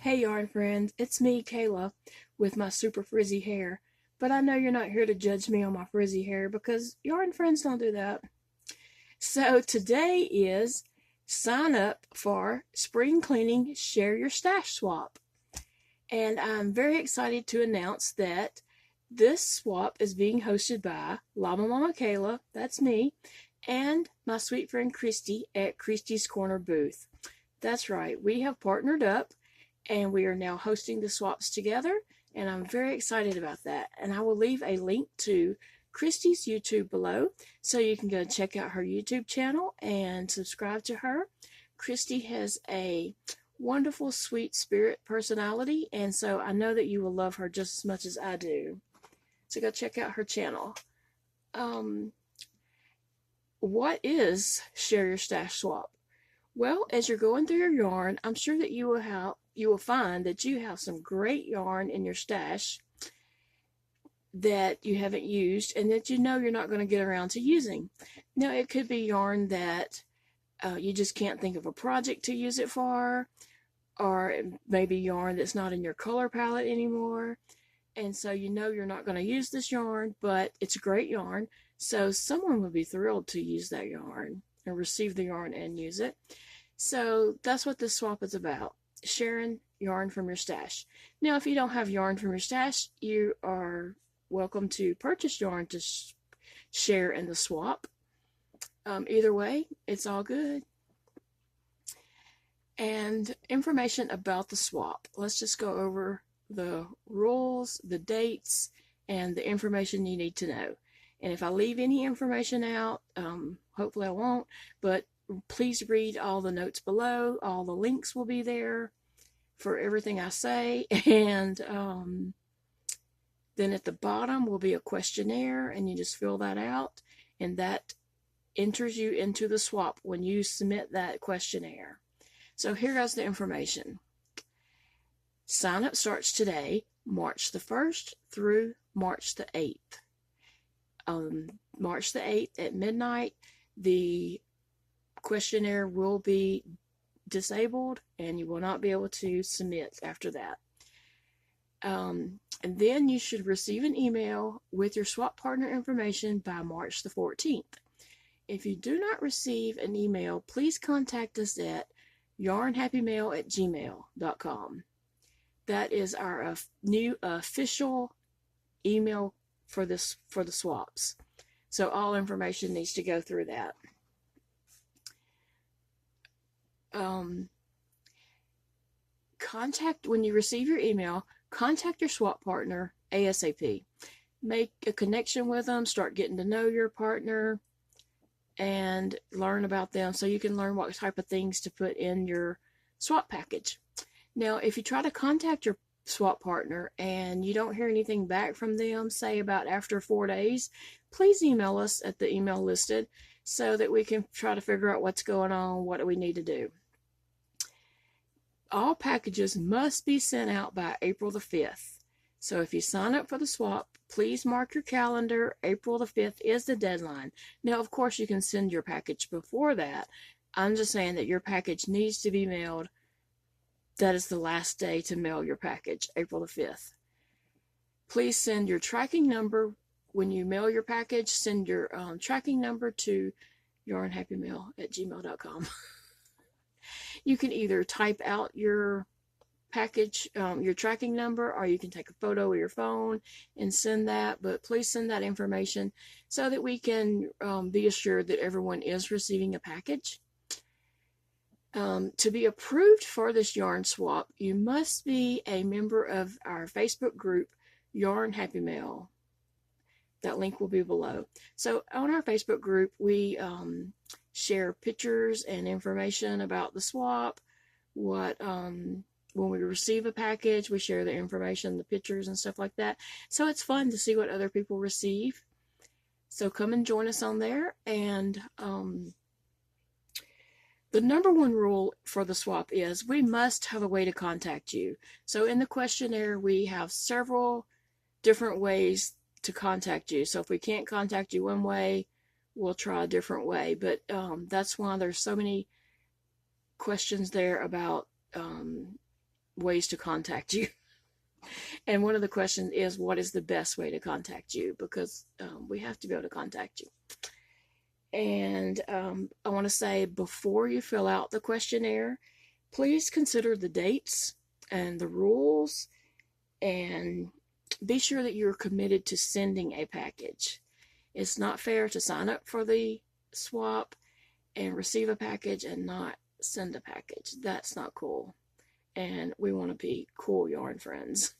Hey yarn friends, it's me, Kayla, with my super frizzy hair. But I know you're not here to judge me on my frizzy hair because yarn friends don't do that. So today is sign up for spring cleaning share your stash swap. And I'm very excited to announce that this swap is being hosted by Llama Mama Kayla, that's me, and my sweet friend Kristi at Kristi's Corner booth. That's right, we have partnered up and we are now hosting the swaps together, and I'm very excited about that. And I will leave a link to Kristi's YouTube below so you can go check out her YouTube channel and subscribe to her. Kristi has a wonderful, sweet spirit personality, and so I know that you will love her just as much as I do. So go check out her channel. What is Share Your Stash Swap? Well, as you're going through your yarn, I'm sure that you will find that you have some great yarn in your stash that you haven't used and that you know you're not going to get around to using. Now, it could be yarn that you just can't think of a project to use it for, or maybe yarn that's not in your color palette anymore. And so you know you're not going to use this yarn, but it's a great yarn. So someone would be thrilled to use that yarn and receive the yarn and use it. So that's what this swap is about, sharing yarn from your stash. Now, if you don't have yarn from your stash, you are welcome to purchase yarn to share in the swap. Either way, it's all good. And information about the swap. Let's just go over the rules, the dates, and the information you need to know. And if I leave any information out, hopefully I won't, but please read all the notes below. All the links will be there for everything I say. And then at the bottom will be a questionnaire, and you just fill that out, and that enters you into the swap when you submit that questionnaire. So here goes the information. Sign up starts today, March the 1st through March the 8th. March the 8th at midnight, the questionnaire will be disabled and you will not be able to submit after that. And then you should receive an email with your swap partner information by March the 14th. If you do not receive an email, please contact us at YarnHappyMail@gmail.com. That is our new official email for the swaps. So all information needs to go through that. When you receive your email, contact your swap partner ASAP. Make a connection with them, start getting to know your partner, and learn about them so you can learn what type of things to put in your swap package. Now, if you try to contact your swap partner and you don't hear anything back from them, say about after 4 days, please email us at the email listed so that we can try to figure out what's going on, what do we need to do. All packages must be sent out by April the 5th. So if you sign up for the swap, please mark your calendar. April the 5th is the deadline. Now, of course, you can send your package before that. I'm just saying that your package needs to be mailed. That is the last day to mail your package, April the 5th. Please send your tracking number. When you mail your package, send your tracking number to YarnHappyMail@gmail.com. You can either type out your package, your tracking number, or you can take a photo with your phone and send that, but please send that information so that we can be assured that everyone is receiving a package. To be approved for this yarn swap, you must be a member of our Facebook group, YarnHappyMail. That link will be below. So on our Facebook group, we share pictures and information about the swap. When we receive a package, we share the information, the pictures and stuff like that. So it's fun to see what other people receive. So come and join us on there. And the number one rule for the swap is we must have a way to contact you. So in the questionnaire, we have several different ways to contact you. So if we can't contact you one way, we'll try a different way. But that's why there's so many questions there about ways to contact you. And one of the questions is, what is the best way to contact you? Because we have to be able to contact you. And I want to say, before you fill out the questionnaire, please consider the dates and the rules, and be sure that you're committed to sending a package. It's not fair to sign up for the swap and receive a package and not send a package. That's not cool. And we want to be cool yarn friends.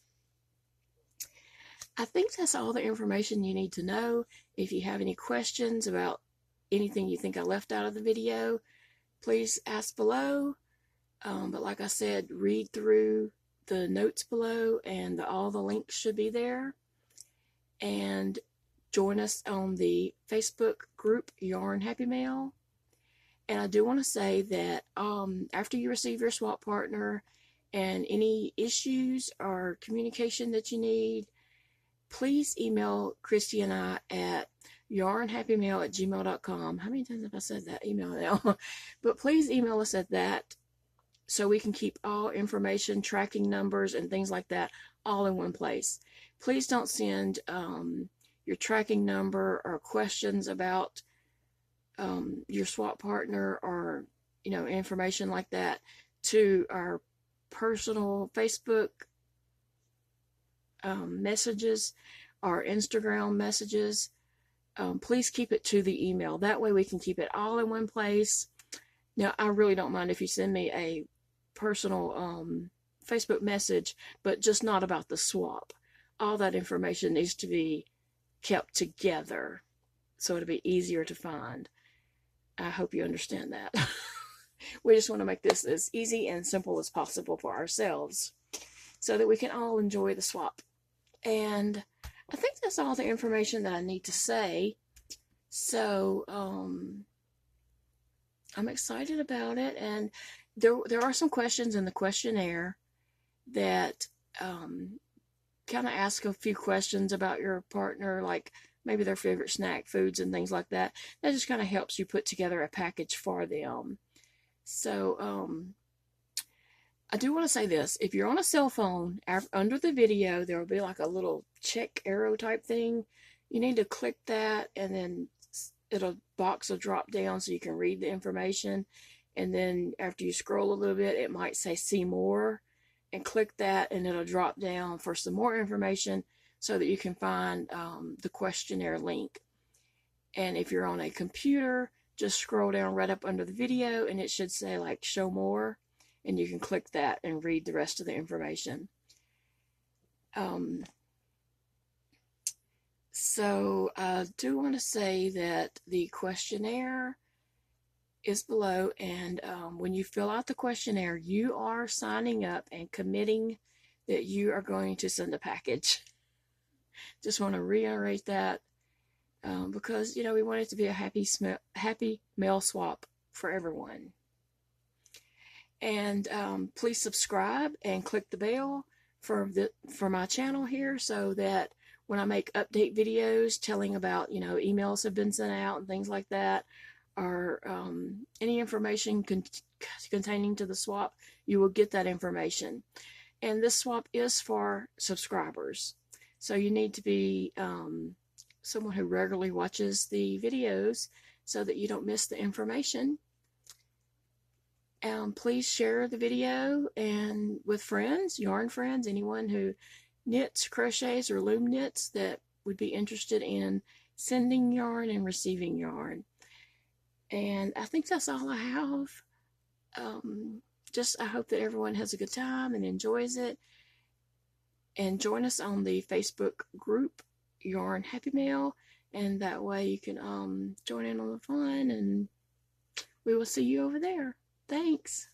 I think that's all the information you need to know. If you have any questions about anything you think I left out of the video, please ask below. But like I said, read through the notes below, and all the links should be there. And join us on the Facebook group YarnHappyMail. And I do want to say that after you receive your swap partner and any issues or communication that you need, please email Kristi and I at YarnHappyMail@gmail.com. How many times have I said that email now? But please email us at that, so we can keep all information, tracking numbers, and things like that all in one place. Please don't send your tracking number or questions about your swap partner, or information like that, to our personal Facebook messages or Instagram messages. Please keep it to the email. That way we can keep it all in one place. Now, I really don't mind if you send me a personal Facebook message, but just not about the swap. All that information needs to be kept together so it'll be easier to find. I hope you understand that. We just want to make this as easy and simple as possible for ourselves, so that we can all enjoy the swap. And I think that's all the information that I need to say. So I'm excited about it. And there are some questions in the questionnaire that kind of ask a few questions about your partner, like maybe their favorite snack foods and things like that. That just kind of helps you put together a package for them. So I do want to say this. If you're on a cell phone, under the video, there will be like a little check arrow type thing. You need to click that, and then box will drop down so you can read the information. And then after you scroll a little bit, it might say see more, and click that, and it'll drop down for some more information so that you can find the questionnaire link. And if you're on a computer, just scroll down right up under the video, and it should say like show more, and you can click that and read the rest of the information. So I do want to say that the questionnaire is below, and when you fill out the questionnaire, you are signing up and committing that you are going to send a package. Just want to reiterate that, because we want it to be a happy mail swap for everyone. And please subscribe and click the bell for my channel here, so that when I make update videos telling about emails have been sent out and things like that, or any information containing to the swap, you will get that information. And this swap is for subscribers, so you need to be someone who regularly watches the videos so that you don't miss the information. Please share the video and with friends, yarn friends, anyone who knits, crochets, or loom knits that would be interested in sending yarn and receiving yarn. And I think that's all I have. I hope that everyone has a good time and enjoys it. And join us on the Facebook group YarnHappyMail, and that way you can join in on the fun, and we will see you over there. Thanks.